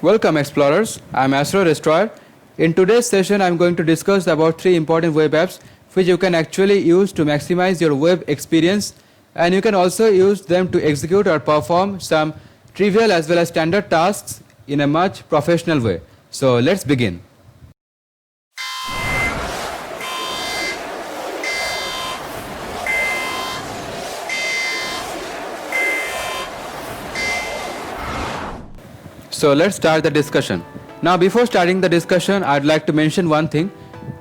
Welcome explorers, I'm Astro Destroyer. In today's session I'm going to discuss about 3 important web apps which you can actually use to maximize your web experience, and you can also use them to execute or perform some trivial as well as standard tasks in a much professional way. So let's begin. So let's start the discussion. Now before starting the discussion, I'd like to mention one thing.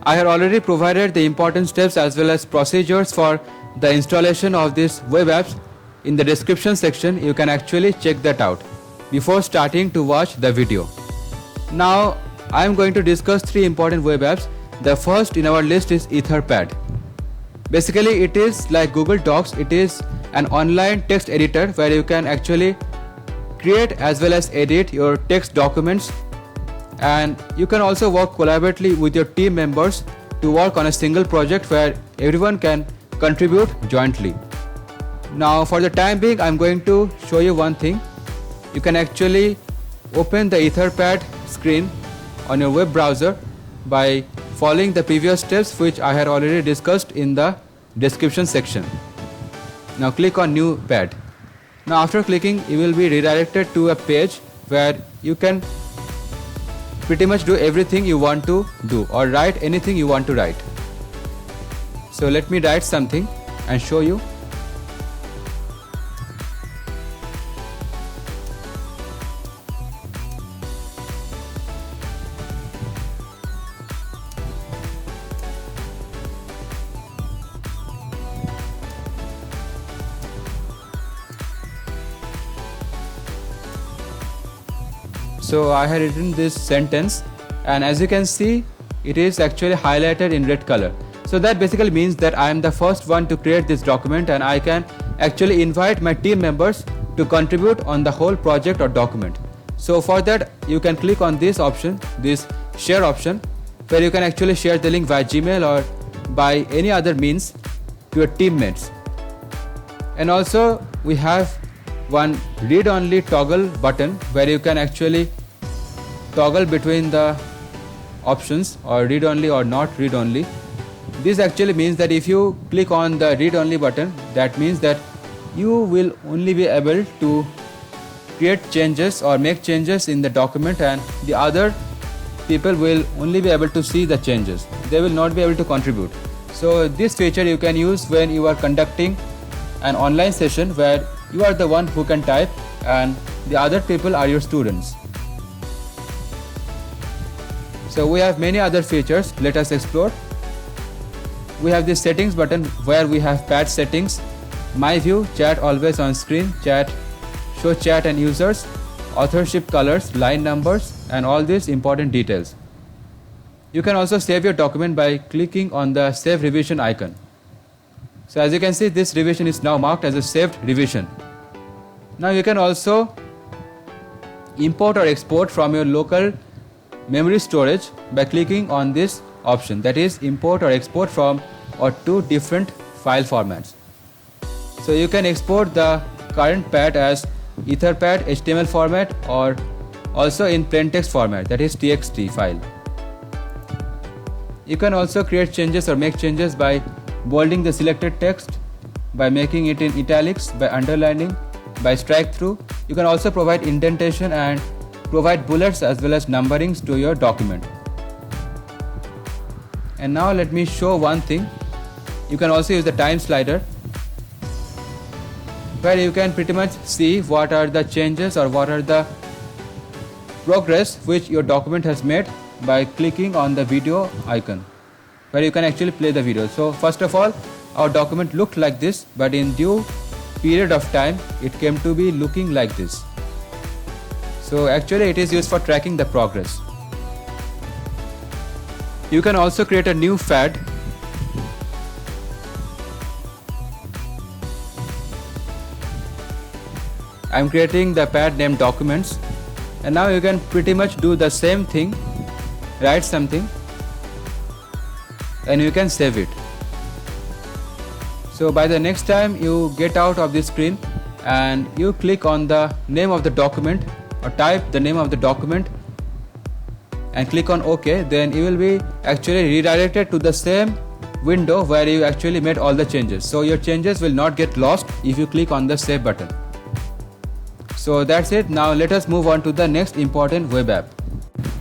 I have already provided the important steps as well as procedures for the installation of these web apps in the description section. You can actually check that out before starting to watch the video. Now I am going to discuss 3 important web apps. The first in our list is Etherpad. Basically it is like Google Docs. It is an online text editor where you can actually create as well as edit your text documents, and you can also work collaboratively with your team members to work on a single project where everyone can contribute jointly. Now for the time being I'm going to show you one thing. You can actually open the Etherpad screen on your web browser by following the previous steps which I had already discussed in the description section. Now click on new pad. Now after clicking you will be redirected to a page where you can pretty much do everything you want to do or write anything you want to write. So let me write something and show you. So I had written this sentence, and as you can see it is actually highlighted in red color. So that basically means that I am the first one to create this document, and I can actually invite my team members to contribute on the whole project or document. So for that you can click on this option, this share option, where you can actually share the link via Gmail or by any other means to your teammates. And also we have one read only toggle button where you can actually toggle between the options or read only or not read only. This actually means that if you click on the read only button, that means that you will only be able to create changes or make changes in the document, and the other people will only be able to see the changes. They will not be able to contribute. So this feature you can use when you are conducting an online session where you are the one who can type and the other people are your students. So we have many other features. Let us explore. We have this settings button where we have pad settings, my view, chat always on screen, chat, show chat and users, authorship colors, line numbers, and all these important details. You can also save your document by clicking on the save revision icon. So as you can see, this revision is now marked as a saved revision. Now you can also import or export from your local memory storage by clicking on this option, that is import or export from or to different file formats. So you can export the current pad as Etherpad HTML format or also in plain text format, that is TXT file. You can also create changes or make changes by bolding the selected text, by making it in italics, by underlining, by strike through. You can also provide indentation and provide bullets as well as numberings to your document. And now let me show one thing. You can also use the time slider where you can pretty much see what are the changes or what are the progress which your document has made by clicking on the video icon, where you can actually play the video. So first of all, our document looked like this, but in due period of time it came to be looking like this. So actually it is used for tracking the progress. You can also create a new pad. I am creating the pad named documents, and now you can pretty much do the same thing, write something and you can save it. So by the next time you get out of this screen and you click on the name of the document, or type the name of the document and click on OK, then you will be actually redirected to the same window where you actually made all the changes. So your changes will not get lost if you click on the save button. So that's it. Now let us move on to the next important web app.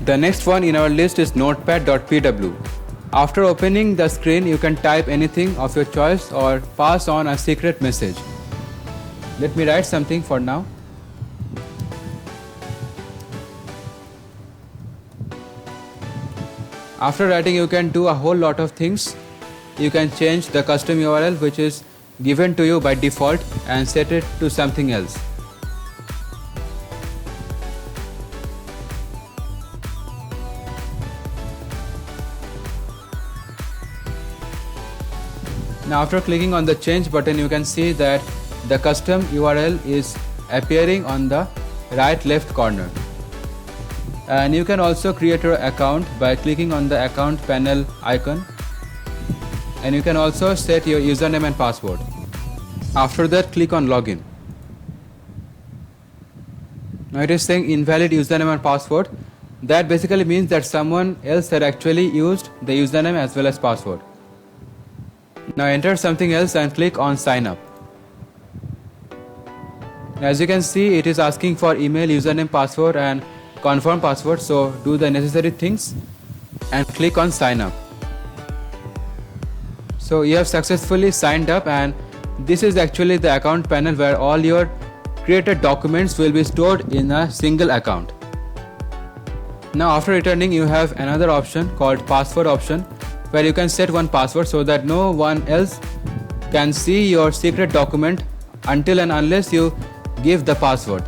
The next one in our list is notepad.pw. After opening the screen, you can type anything of your choice or pass on a secret message. Let me write something for now. After writing, you can do a whole lot of things. You can change the custom URL which is given to you by default and set it to something else. Now after clicking on the change button, you can see that the custom URL is appearing on the right left corner. And you can also create your account by clicking on the account panel icon, and you can also set your username and password. After that, click on login. Now it is saying invalid username and password. That basically means that someone else had actually used the username as well as password. Now enter something else and click on sign up. As you can see, it is asking for email, username, password and confirm password, so do the necessary things and click on sign up. So you have successfully signed up, and this is actually the account panel where all your created documents will be stored in a single account. Now after returning, you have another option called password option, where you can set one password so that no one else can see your secret document until and unless you give the password.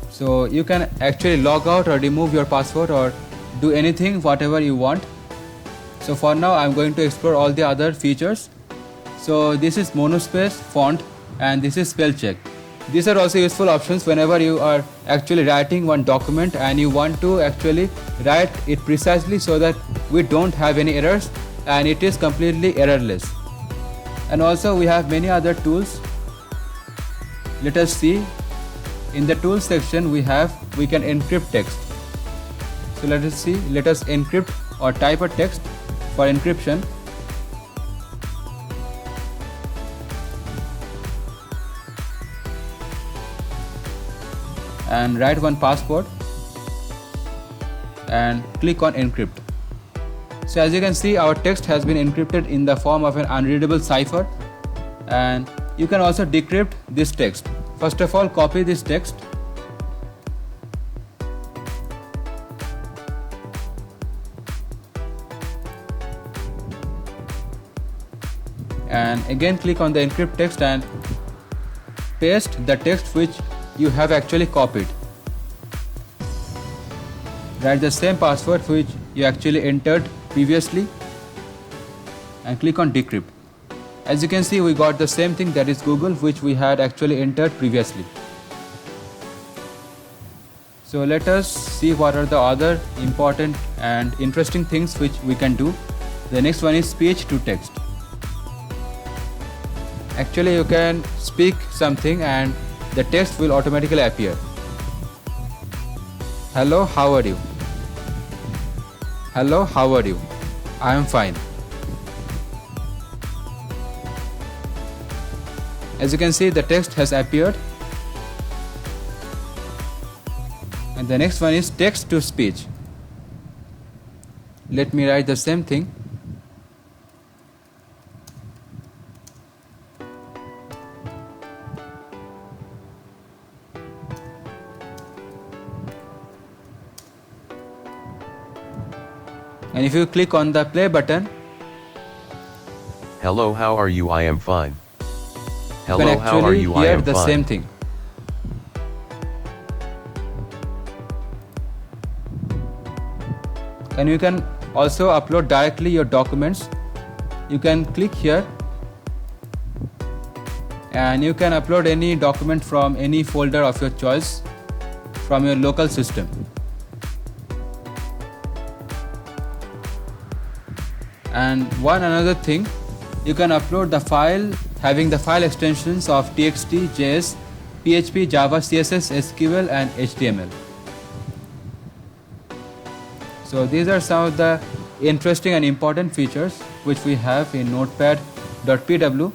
So you can actually log out or remove your password or do anything whatever you want. So for now I'm going to explore all the other features. So this is monospace, font, and this is spell check. These are also useful options whenever you are actually writing one document and you want to actually write it precisely so that we don't have any errors and it is completely errorless. And also we have many other tools. Let us see. In the tools section we can encrypt text. So let us see, let us encrypt or type a text for encryption. And write one password and click on encrypt. So as you can see, our text has been encrypted in the form of an unreadable cipher, and you can also decrypt this text. First of all, copy this text and again click on the encrypt text and paste the text which you have actually copied. Write the same password which you actually entered previously and click on decrypt. As you can see, we got the same thing, that is Google, which we had actually entered previously. So let us see what are the other important and interesting things which we can do. The next one is speech to text. Actually you can speak something and the text will automatically appear. Hello, how are you? Hello, how are you? I am fine. As you can see, the text has appeared. And the next one is text to speech. Let me write the same thing. And if you click on the play button, Hello, how are you? I am fine. you can Hello, how are actually you? I hear am the fine. same thing. And you can also upload directly your documents. You can click here and you can upload any document from any folder of your choice from your local system. And one another thing, you can upload the file having the file extensions of TXT, JS, PHP, Java, CSS, SQL and HTML. So these are some of the interesting and important features which we have in notepad.pw.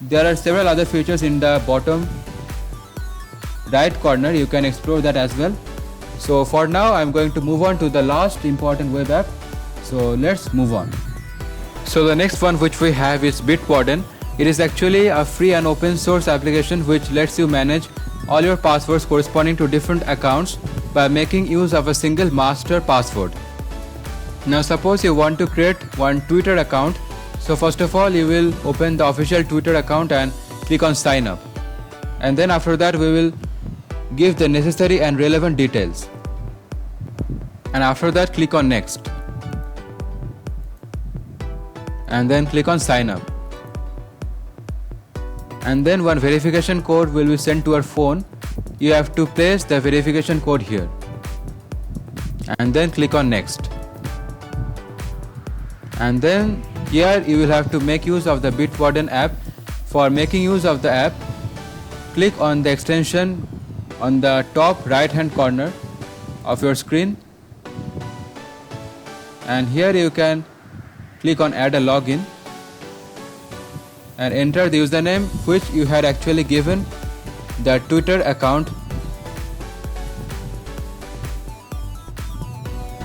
There are several other features in the bottom right corner, you can explore that as well. So for now I'm going to move on to the last important web app. So let's move on. So the next one which we have is Bitwarden. It is actually a free and open source application which lets you manage all your passwords corresponding to different accounts by making use of a single master password. Now suppose you want to create one Twitter account. So first of all you will open the official Twitter account and click on sign up. And then after that we will give the necessary and relevant details. And after that click on next. And then click on sign up. And then one verification code will be sent to your phone. You have to place the verification code here. And then click on next. And then here you will have to make use of the Bitwarden app. For making use of the app, click on the extension on the top right hand corner of your screen. And here you can click on add a login and enter the username which you had actually given the Twitter account.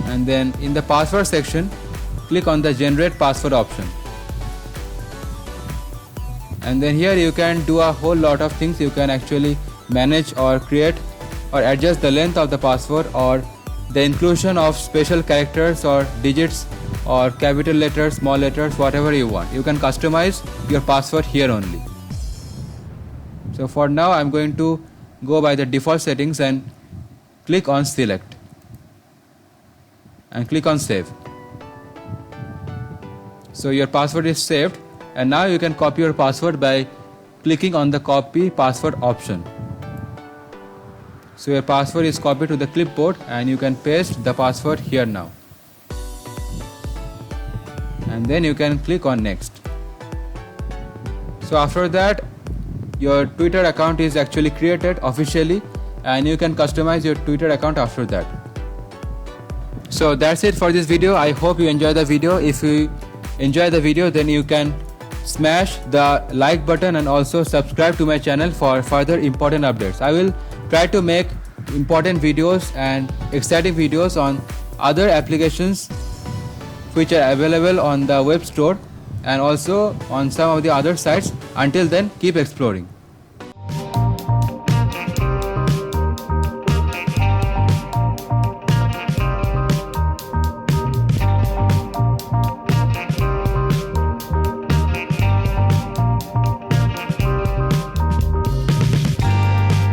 And then in the password section, click on the generate password option. And then here you can do a whole lot of things. You can actually manage or create or adjust the length of the password or the inclusion of special characters or digits or capital letters, small letters, whatever you want. You can customize your password here only. So for now I'm going to go by the default settings and click on select and click on save. So your password is saved, and now you can copy your password by clicking on the copy password option. So your password is copied to the clipboard and you can paste the password here now. And then you can click on next. So after that your Twitter account is actually created officially and you can customize your Twitter account after that. So that's it for this video. I hope you enjoy the video. If you enjoy the video, then you can smash the like button and also subscribe to my channel for further important updates. I will try to make important videos and exciting videos on other applications which are available on the web store and also on some of the other sites. Until then, keep exploring.